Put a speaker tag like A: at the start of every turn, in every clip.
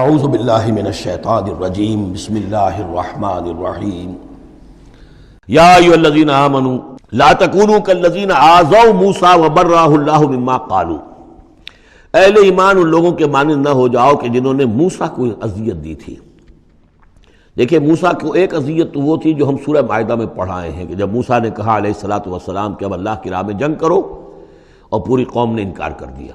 A: اعوذ باللہ من الشیطان الرجیم بسم اللہ الرحمن الرحیم یا ایھا الذین آمنوا لا تکونوا کالذین آذوا موسیٰ وبرأہ اللہ مما قالوا، اہل ایمان ان لوگوں کے مانند نہ ہو جاؤ کہ جنہوں نے موسیٰ کو اذیت دی تھی۔ دیکھیں موسیٰ کو ایک اذیت تو وہ تھی جو ہم سورہ مائدہ میں پڑھائے ہیں کہ جب موسیٰ نے کہا علیہ الصلوۃ والسلام کہ اب اللہ کی راہ میں جنگ کرو، اور پوری قوم نے انکار کر دیا۔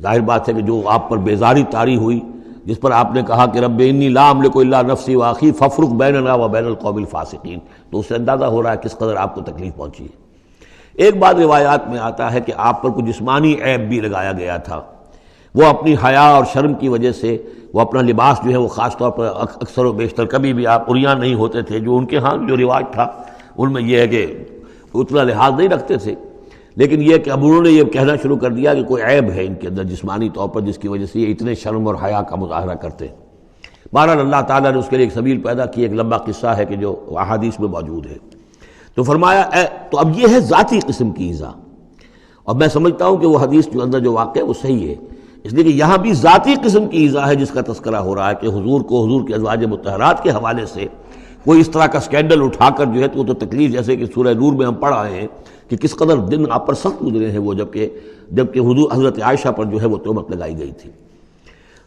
A: ظاہر بات ہے کہ جو آپ پر بیزاری طاری ہوئی، جس پر آپ نے کہا کہ رب انی لا املک الا نفسی واخی فافرق بیننا وبین القوم الفاسقین، تو اس سے اندازہ ہو رہا ہے کس قدر آپ کو تکلیف پہنچی ہے۔ ایک بات روایات میں آتا ہے کہ آپ پر کوئی جسمانی عیب بھی لگایا گیا تھا، وہ اپنی حیا اور شرم کی وجہ سے وہ اپنا لباس جو ہے وہ خاص طور پر اکثر و بیشتر کبھی بھی آپ عریان نہیں ہوتے تھے، جو ان کے ہاں جو رواج تھا ان میں یہ ہے کہ اتنا لحاظ نہیں رکھتے تھے، لیکن یہ کہ اب انہوں نے یہ کہنا شروع کر دیا کہ کوئی عیب ہے ان کے اندر جسمانی طور پر جس کی وجہ سے یہ اتنے شرم اور حیا کا مظاہرہ کرتے ہیں۔ بہرحال اللہ تعالیٰ نے اس کے لیے ایک سبیل پیدا کی، ایک لمبا قصہ ہے کہ جو احادیث میں موجود ہے۔ تو فرمایا تو اب یہ ہے ذاتی قسم کی ایذا، اور میں سمجھتا ہوں کہ وہ حدیث جو اندر جو واقع ہے وہ صحیح ہے، اس لیے کہ یہاں بھی ذاتی قسم کی ایذا ہے جس کا تذکرہ ہو رہا ہے کہ حضور کو حضور کے ازواج مطہرات کے حوالے سے کوئی اس طرح کا سکینڈل اٹھا کر جو ہے تو تکلیف، جیسے کہ سورہ نور میں ہم پڑھ رہے ہیں کہ کس قدر دن آپ پر سخت گزرے ہیں وہ، جبکہ حضور حضرت عائشہ پر جو ہے وہ تہمت لگائی گئی تھی۔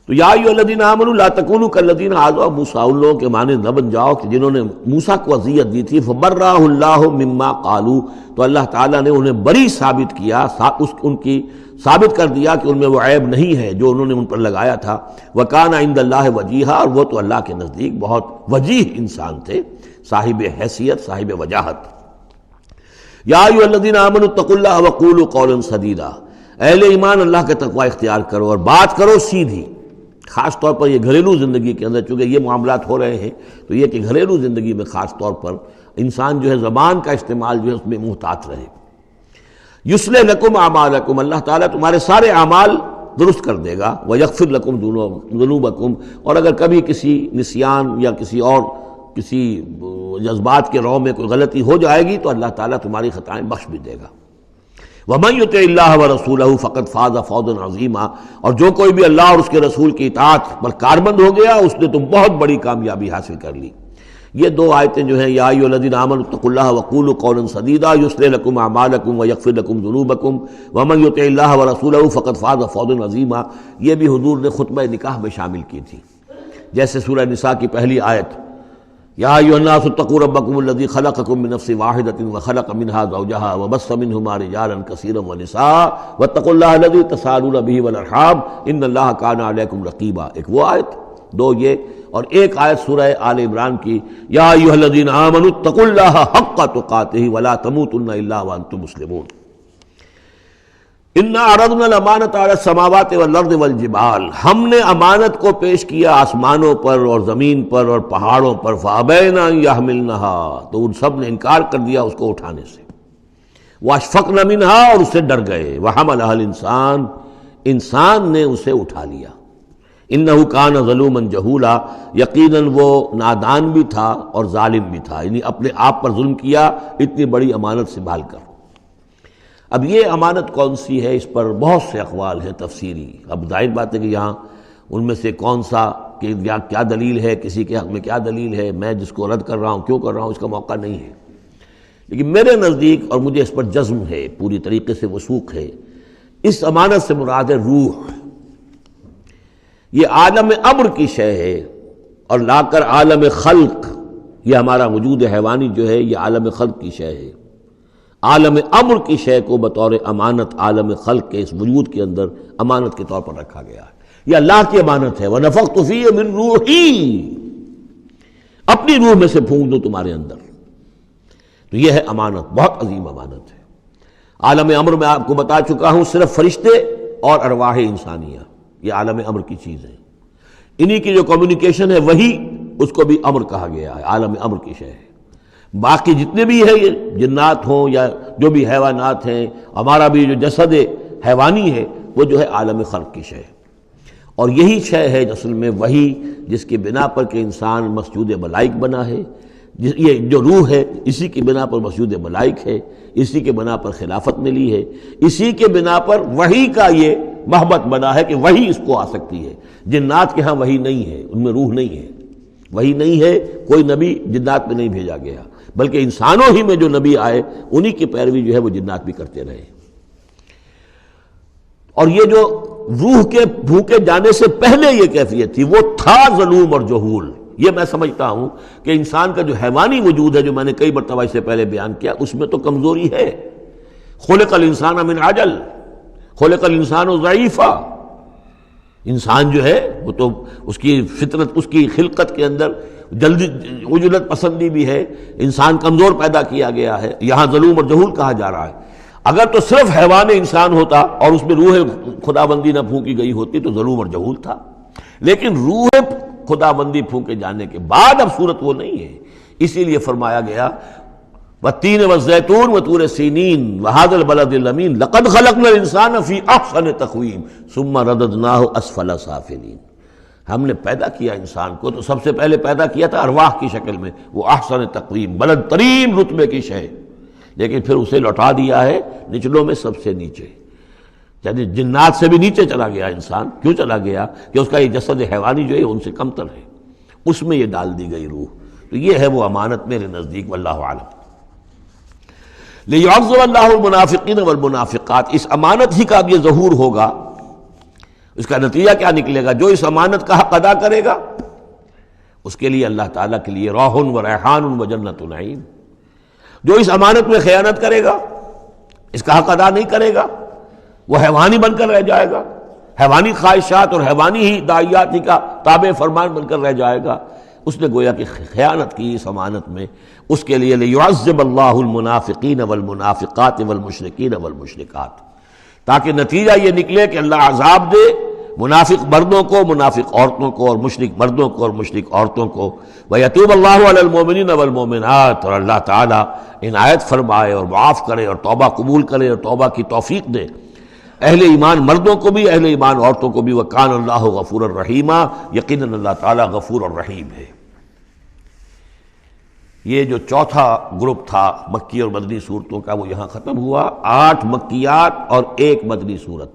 A: تو یا ایھا الذین آمنوا لا تکونوا کالذین آذوا موسیٰ، ان لوگوں کے مانند نہ بن جاؤ کہ جنہوں نے موسیٰ کو اذیت دی تھی، فبرأہ اللہ مما قالوا، تو اللہ تعالیٰ نے انہیں بری ثابت کیا، ان کی ثابت کر دیا کہ ان میں وہ عیب نہیں ہے جو انہوں نے ان پر لگایا تھا۔ وکان عند اللہ وجیہا، اور وہ تو اللہ کے نزدیک بہت وجیح انسان تھے، صاحب حیثیت، صاحب وجاہت۔ یا ایھا الذین آمنوا اتقوا اللہ وقولوا قولا سدیدا، اہل ایمان اللہ کا تقوی اختیار کرو اور بات کرو سیدھی، خاص طور پر یہ گھریلو زندگی کے اندر، چونکہ یہ معاملات ہو رہے ہیں تو یہ کہ گھریلو زندگی میں خاص طور پر انسان جو ہے زبان کا استعمال جو ہے اس میں محتاط رہے۔ یصلح لکم اعمالکم، اللہ تعالیٰ تمہارے سارے اعمال درست کر دے گا، ویغفر لکم ذنوبکم، اور اگر کبھی کسی نسیان یا کسی جذبات کے رو میں کوئی غلطی ہو جائے گی تو اللہ تعالیٰ تمہاری خطائیں بخش بھی دے گا۔ وَمَن يُطِعِ اللَّهَ وَرَسُولَهُ فَقَدْ فَازَ فَوْزًا عَظِيمًا، اور جو کوئی بھی اللہ اور اس کے رسول کی اطاعت پر کاربند ہو گیا اس نے تو بہت بڑی کامیابی حاصل کر لی۔ یہ دو آیتیں جو ہیں، یا ایھا الذین آمنوا اتقوا اللہ وقولوا قولا سدیدا یصلح لکم اعمالکم ویغفر لکم ذنوبکم ومن یطع اللہ ورسولہ فقد فاز فوزا عظیما، یہ بھی حضور نے خطبہ نکاح میں شامل کی تھی، جیسے سورہ نساء کی پہلی آیت، یا ایھا الناس اتقوا ربکم الذی خلقکم من نفس واحدۃ وخلق منها زوجها وبث منهما رجالا کثیرا ونساء واتقوا اللہ الذی تساءلون به والارحام ان اللہ کان علیکم رقیبا، ایک وہ آیت، دو یہ، اور ایک آیت سورہ آل عمران کی، یا ایھا الذین آمنوا اتقوا اللہ حق تقاتہ ولا تموتن الا وانتم مسلمون۔ انا عرضنا الامانۃ علی السماوات والارض والجبال، ہم نے امانت کو پیش کیا آسمانوں پر اور زمین پر اور پہاڑوں پر، فابین ان یحملنها، تو ان سب نے انکار کر دیا اس کو اٹھانے سے، واشفقن منها، اور اس سے ڈر گئے، وحملها الانسان، انسان نے اسے اٹھا لیا، انہ کان ظلوما جہولا، یقیناً وہ نادان بھی تھا اور ظالم بھی تھا، یعنی اپنے آپ پر ظلم کیا اتنی بڑی امانت سنبھال کر۔ اب یہ امانت کون سی ہے، اس پر بہت سے اقوال ہیں تفسیری، اب ظاہر بات ہے کہ یہاں ان میں سے کون سا کہ کیا دلیل ہے، کسی کے حق میں کیا دلیل ہے، میں جس کو رد کر رہا ہوں کیوں کر رہا ہوں اس کا موقع نہیں ہے، لیکن میرے نزدیک اور مجھے اس پر جزم ہے، پوری طریقے سے وثوق ہے، اس امانت سے مراد ہے روح۔ یہ عالم امر کی شے ہے، اور لا کر عالم خلق، یہ ہمارا وجود حیوانی جو ہے یہ عالم خلق کی شے ہے، عالم امر کی شے کو بطور امانت عالم خلق کے اس وجود کے اندر امانت کے طور پر رکھا گیا ہے، یہ اللہ کی امانت ہے، وَنَفَخْتُ فِيهِ مِن رُوحِي، اپنی روح میں سے پھونک دوں تمہارے اندر، تو یہ ہے امانت، بہت عظیم امانت ہے۔ عالم امر میں آپ کو بتا چکا ہوں صرف فرشتے اور ارواح انسانیہ، یہ عالم امر کی چیز ہے، انہی کی جو کمیونیکیشن ہے وہی اس کو بھی امر کہا گیا ہے، عالم امر کی شے ہے۔ باقی جتنے بھی ہے یہ جنات ہوں یا جو بھی حیوانات ہیں، ہمارا بھی جو جسد حیوانی ہے وہ جو ہے عالم خلق کی شے ہے، اور یہی شے ہے اصل میں وہی جس کی بنا پر کہ انسان مسجود ملائک بنا ہے، یہ جو روح ہے اسی کی بنا پر مسجود ملائک ہے، اسی کے بنا پر خلافت ملی ہے، اسی کے بنا پر وحی کا یہ محبت بنا ہے کہ وہی اس کو آ سکتی ہے۔ جنات کے ہاں وہی نہیں ہے، ان میں روح نہیں ہے، وہی نہیں ہے، کوئی نبی جنات میں نہیں بھیجا گیا، بلکہ انسانوں ہی میں جو نبی آئے انہی کی پیروی جو ہے وہ جنات بھی کرتے رہے۔ اور یہ جو روح کے پھونکے جانے سے پہلے یہ کیفیت تھی، وہ تھا ظلوم اور جہول۔ یہ میں سمجھتا ہوں کہ انسان کا جو حیوانی وجود ہے، جو میں نے کئی مرتبہ اس سے پہلے بیان کیا، اس میں تو کمزوری ہے۔ خلق الانسان من عجل، خلق الانسان ضعیفا۔ انسان جو ہے وہ تو اس کی فطرت، اس کی خلقت کے اندر جلدی عجلت پسندی بھی ہے، انسان کمزور پیدا کیا گیا ہے، یہاں ظلوم اور جہول کہا جا رہا ہے۔ اگر تو صرف حیوان انسان ہوتا اور اس میں روح خدا بندی نہ پھونکی گئی ہوتی تو ظلوم اور جہول تھا، لیکن روح خدا بندی پھونکے جانے کے بعد اب صورت وہ نہیں ہے، اسی لیے فرمایا گیا والتین والزیتون وطور سینین وہذا البلد الامین لقد خلقنا الانسان فی احسن تقویم ثم رددناہ اسفل سافلین۔ ہم نے پیدا کیا انسان کو تو سب سے پہلے پیدا کیا تھا ارواح کی شکل میں، وہ احسن تقویم، بلند ترین رتبے کی شے، لیکن پھر اسے لوٹا دیا ہے نچلوں میں سب سے نیچے، یعنی جنات سے بھی نیچے چلا گیا انسان۔ کیوں چلا گیا؟ کہ اس کا یہ جسد حیوانی جو ہے ان سے کمتر ہے، اس میں یہ ڈال دی گئی روح۔ تو یہ ہے وہ امانت میرے نزدیک، واللہ اعلم۔ لِيُعَذِّبَ اللَّهُ الْمُنَافِقِينَ وَالْمُنَافِقَاتِ، اس امانت ہی کا اب یہ ظہور ہوگا۔ اس کا نتیجہ کیا نکلے گا؟ جو اس امانت کا حق ادا کرے گا اس کے لیے اللہ تعالیٰ کے لیے روح و ریحان و جنت نعیم۔ جو اس امانت میں خیانت کرے گا، اس کا حق ادا نہیں کرے گا، وہ حیوانی بن کر رہ جائے گا، حیوانی خواہشات اور حیوانی ہی داعیات ہی کا تابع فرمان بن کر رہ جائے گا۔ اس نے گویا کہ خیانت کی اس امانت میں۔ اس کے لیے لِيُعَذِّبَ اللَّهُ الْمُنَافِقِينَ وَالْمُنَافِقَاتِ وَالْمُشْرِكِينَ وَالْمُشْرِكَاتِ، تاکہ نتیجہ یہ نکلے کہ اللہ عذاب دے منافق مردوں کو، منافق عورتوں کو، اور مشرک مردوں کو اور مشرک عورتوں کو۔ وَيَتُوبَ اللَّهُ عَلَى الْمُؤْمِنِينَ وَالْمُؤْمِنَاتِ، اور اللہ تعالیٰ عنایت فرمائے اور معاف کرے اور توبہ قبول کرے اور توبہ کی توفیق دے اہل ایمان مردوں کو بھی، اہل ایمان عورتوں کو بھی۔ وَكَانَ اللَّهُ غَفُورًا رَحِيمًا، یقیناً اللہ تعالیٰ غفور اور رحیم ہے۔ یہ جو چوتھا گروپ تھا مکی اور مدنی صورتوں کا وہ یہاں ختم ہوا۔ 8 مکیات اور 1 مدنی صورت۔